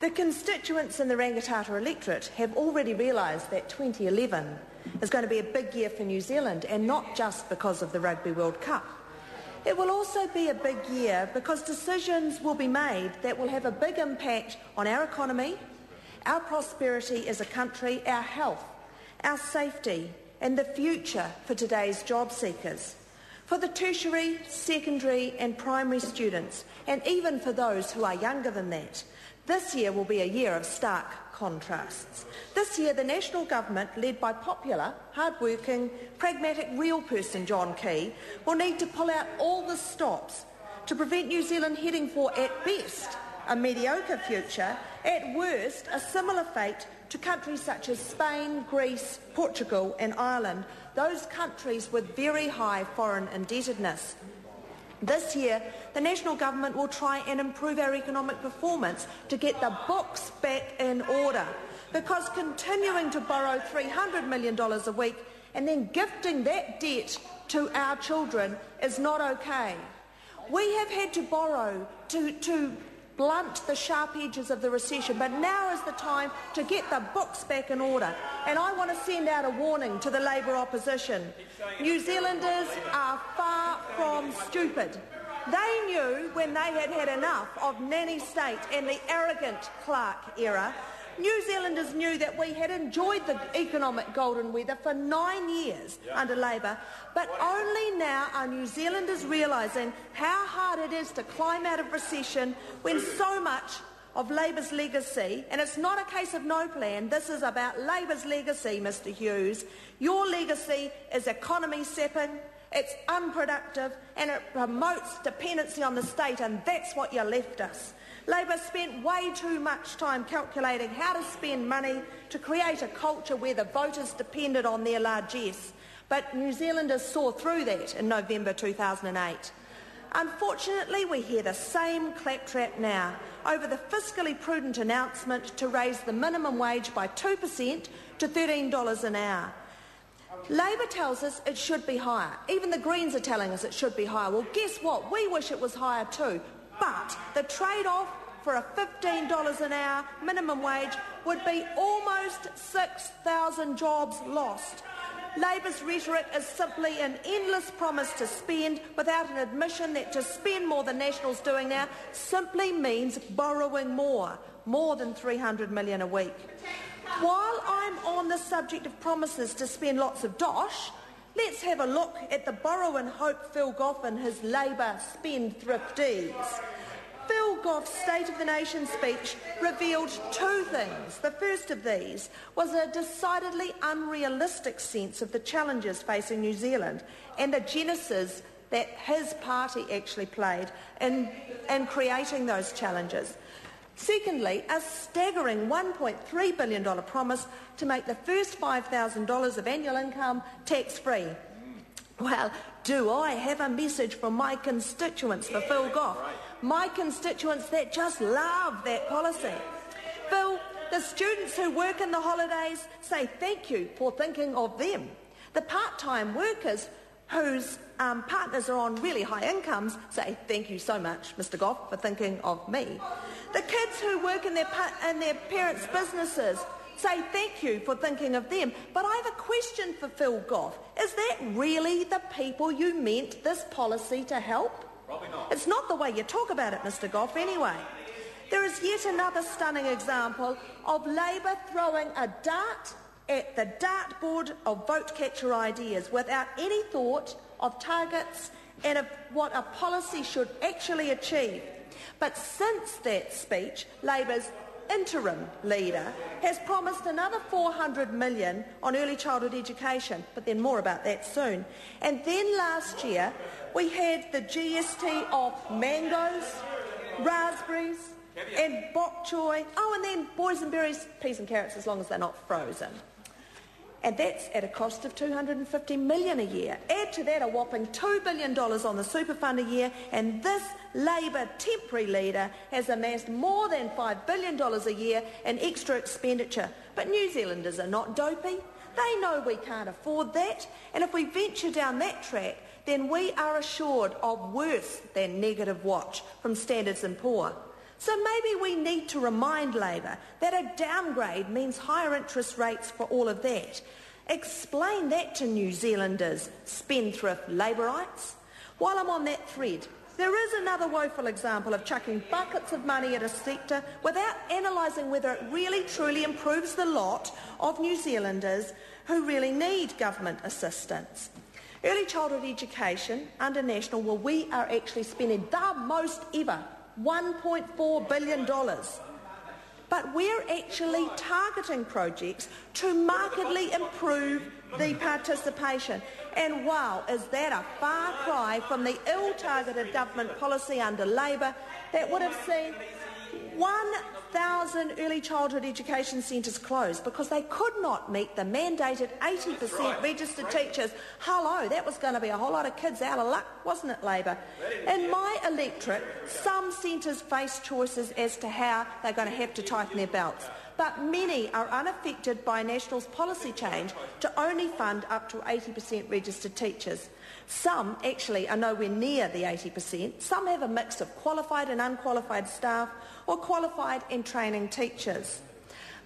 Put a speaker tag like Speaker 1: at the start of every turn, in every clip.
Speaker 1: The constituents in the Rangitata electorate have already realised that 2011 is going to be a big year for New Zealand, and not just because of the Rugby World Cup. It will also be a big year because decisions will be made that will have a big impact on our economy, our prosperity as a country, our health, our safety, and the future for today's job seekers. For the tertiary, secondary and primary students, and even for those who are younger than that, this year will be a year of stark contrasts. This year, the National Government, led by popular, hard-working, pragmatic, real person John Key, will need to pull out all the stops to prevent New Zealand heading for, at best, a mediocre future, at worst, a similar fate to countries such as Spain, Greece, Portugal and Ireland, those countries with very high foreign indebtedness. This year, the National Government will try and improve our economic performance to get the books back in order, because continuing to borrow $300 million a week and then gifting that debt to our children is not okay. We have had to borrow to blunt the sharp edges of the recession, but now is the time to get the books back in order. And I want to send out a warning to the Labour opposition. New Zealanders are far from stupid. They knew when they had had enough of nanny state and the arrogant Clark era. New Zealanders knew that we had enjoyed the economic golden weather for 9 years under Labour, but only now are New Zealanders realising how hard it is to climb out of recession when so much of Labour's legacy, and it's not a case of no plan, this is about Labour's legacy, Mr Hughes. Your legacy is economy sapping, it's unproductive, and it promotes dependency on the state, and that's what you left us. Labour spent way too much time calculating how to spend money to create a culture where the voters depended on their largesse. But New Zealanders saw through that in November 2008. Unfortunately, we hear the same claptrap now over the fiscally prudent announcement to raise the minimum wage by 2% to $13 an hour. Labour tells us it should be higher. Even the Greens are telling us it should be higher. Well, guess what? We wish it was higher too. But the trade-off for a $15 an hour minimum wage would be almost 6,000 jobs lost. Labour's rhetoric is simply an endless promise to spend without an admission that to spend more than National's doing now simply means borrowing more than $300 million a week. While I'm on the subject of promises to spend lots of dosh, let's have a look at the borrow and hope Phil Goff and his Labour spendthrifties. Phil Goff's State of the Nation speech revealed two things. The first of these was a decidedly unrealistic sense of the challenges facing New Zealand and the genesis that his party actually played in creating those challenges. Secondly, a staggering $1.3 billion promise to make the first $5,000 of annual income tax-free. Well, do I have a message from my constituents for Phil Goff? My constituents that just love that policy. Phil, the students who work in the holidays say thank you for thinking of them. The part-time workers whose partners are on really high incomes say thank you so much, Mr Goff, for thinking of me. The kids who work in their parents' businesses say thank you for thinking of them. But I have a question for Phil Goff. Is that really the people you meant this policy to help?
Speaker 2: Probably not.
Speaker 1: It's not the way you talk about it, Mr Goff, anyway. There is yet another stunning example of Labour throwing a dart at the dartboard of vote-catcher ideas without any thought of targets and of what a policy should actually achieve. But since that speech, Labour's interim leader has promised another $400 million on early childhood education, but then more about that soon. And then last year, we had the GST of mangoes, raspberries and bok choy. Oh, and then boysenberries, peas and carrots, as long as they're not frozen. And that's at a cost of $250 million a year. Add to that a whopping $2 billion on the super fund a year, and this Labour temporary leader has amassed more than $5 billion a year in extra expenditure. But New Zealanders are not dopey. They know we can't afford that, and if we venture down that track, then we are assured of worse than negative watch from Standards & Poor. So maybe we need to remind Labour that a downgrade means higher interest rates for all of that. Explain that to New Zealanders, spendthrift Labourites. While I'm on that thread, there is another woeful example of chucking buckets of money at a sector without analysing whether it really truly improves the lot of New Zealanders who really need government assistance. Early childhood education under National, well, we are actually spending the most ever, $1.4 billion. But we're actually targeting projects to markedly improve the participation. And wow, is that a far cry from the ill-targeted government policy under Labour that would have seen 1,000 early childhood education centres closed because they could not meet the mandated 80% registered teachers. Hello, that was going to be a whole lot of kids out of luck, wasn't it, Labour? In my electorate, some centres face choices as to how they're going to have to tighten their belts, but many are unaffected by National's policy change to only fund up to 80% registered teachers. Some actually are nowhere near the 80%. Some have a mix of qualified and unqualified staff or qualified and training teachers.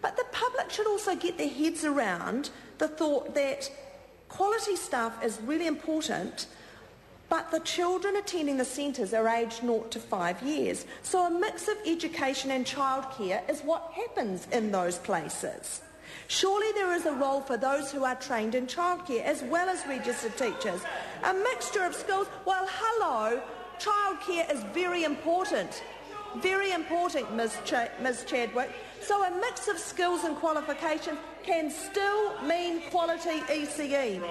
Speaker 1: But the public should also get their heads around the thought that quality staff is really important, but the children attending the centres are aged 0 to 5 years. So a mix of education and childcare is what happens in those places. Surely there is a role for those who are trained in childcare as well as registered teachers. A mixture of skills. Well, hello, childcare is very important. Very important, Ms. Chadwick. So a mix of skills and qualifications can still mean quality ECE.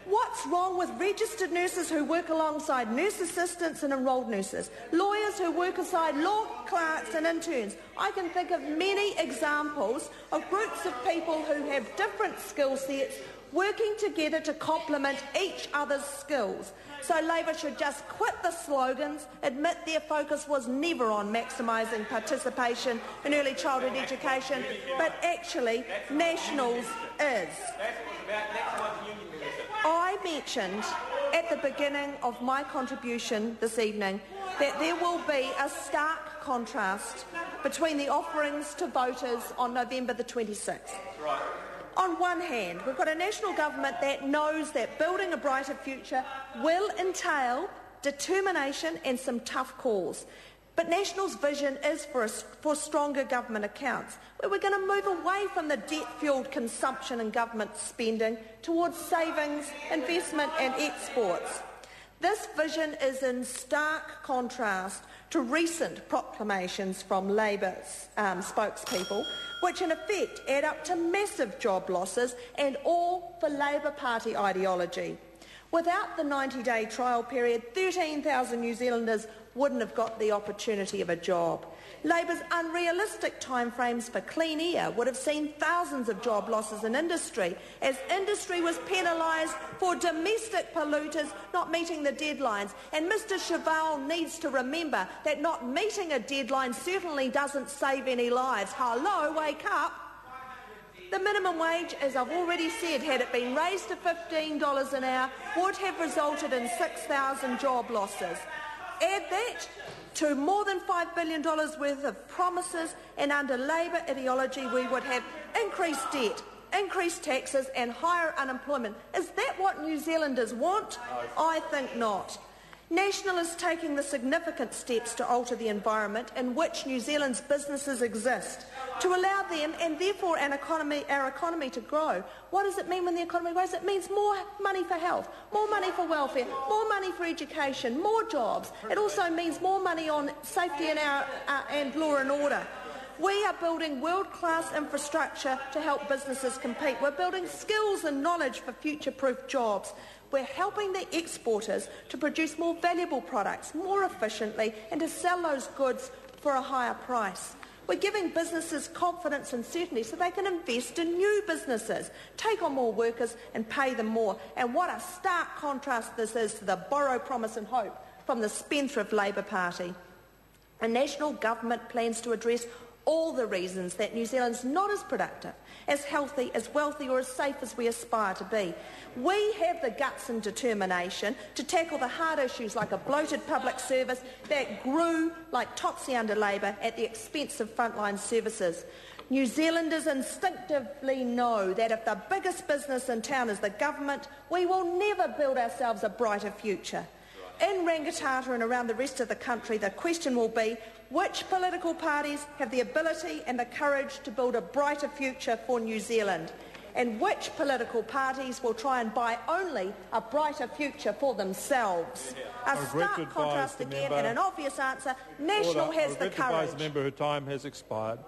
Speaker 1: What's wrong with registered nurses who work alongside nurse assistants and enrolled nurses, lawyers who work aside law clerks and interns? I can think of many examples of groups of people who have different skill sets working together to complement each other's skills. So Labour should just quit the slogans, admit their focus was never on maximising participation in early childhood education, but actually National's is. I mentioned at the beginning of my contribution this evening that there will be a stark contrast between the offerings to voters on November the 26th. On one hand, we've got a National government that knows that building a brighter future will entail determination and some tough calls. But National's vision is for stronger government accounts, where we're going to move away from the debt-fuelled consumption and government spending towards savings, investment and exports. This vision is in stark contrast to recent proclamations from Labour's spokespeople, which in effect add up to massive job losses and all for Labour Party ideology. Without the 90-day trial period, 13,000 New Zealanders wouldn't have got the opportunity of a job. Labour's unrealistic timeframes for clean air would have seen thousands of job losses in industry, as industry was penalised for domestic polluters not meeting the deadlines. And Mr Cheval needs to remember that not meeting a deadline certainly doesn't save any lives. Hello, wake up. The minimum wage, as I've already said, had it been raised to $15 an hour, would have resulted in 6,000 job losses. Add that to more than $5 billion worth of promises, and under Labour ideology we would have increased debt, increased taxes and higher unemployment. Is that what New Zealanders want? I think not. National is taking the significant steps to alter the environment in which New Zealand's businesses exist, to allow them and therefore our economy to grow. What does it mean when the economy grows? It means more money for health, more money for welfare, more money for education, more jobs. It also means more money on safety and law and order. We are building world-class infrastructure to help businesses compete. We're building skills and knowledge for future-proof jobs. We're helping the exporters to produce more valuable products more efficiently and to sell those goods for a higher price. We're giving businesses confidence and certainty so they can invest in new businesses, take on more workers and pay them more. And what a stark contrast this is to the borrow, promise and hope from the spendthrift Labour Party. A National government plans to address all the reasons that New Zealand's not as productive, as healthy, as wealthy or as safe as we aspire to be. We have the guts and determination to tackle the hard issues like a bloated public service that grew like Topsy under Labour at the expense of frontline services. New Zealanders instinctively know that if the biggest business in town is the government, we will never build ourselves a brighter future. In Rangitata and around the rest of the country, the question will be which political parties have the ability and the courage to build a brighter future for New Zealand, and which political parties will try and buy only a brighter future for themselves. A stark contrast again and an obvious answer. National has the courage.
Speaker 2: I regret to advise the member her time has expired.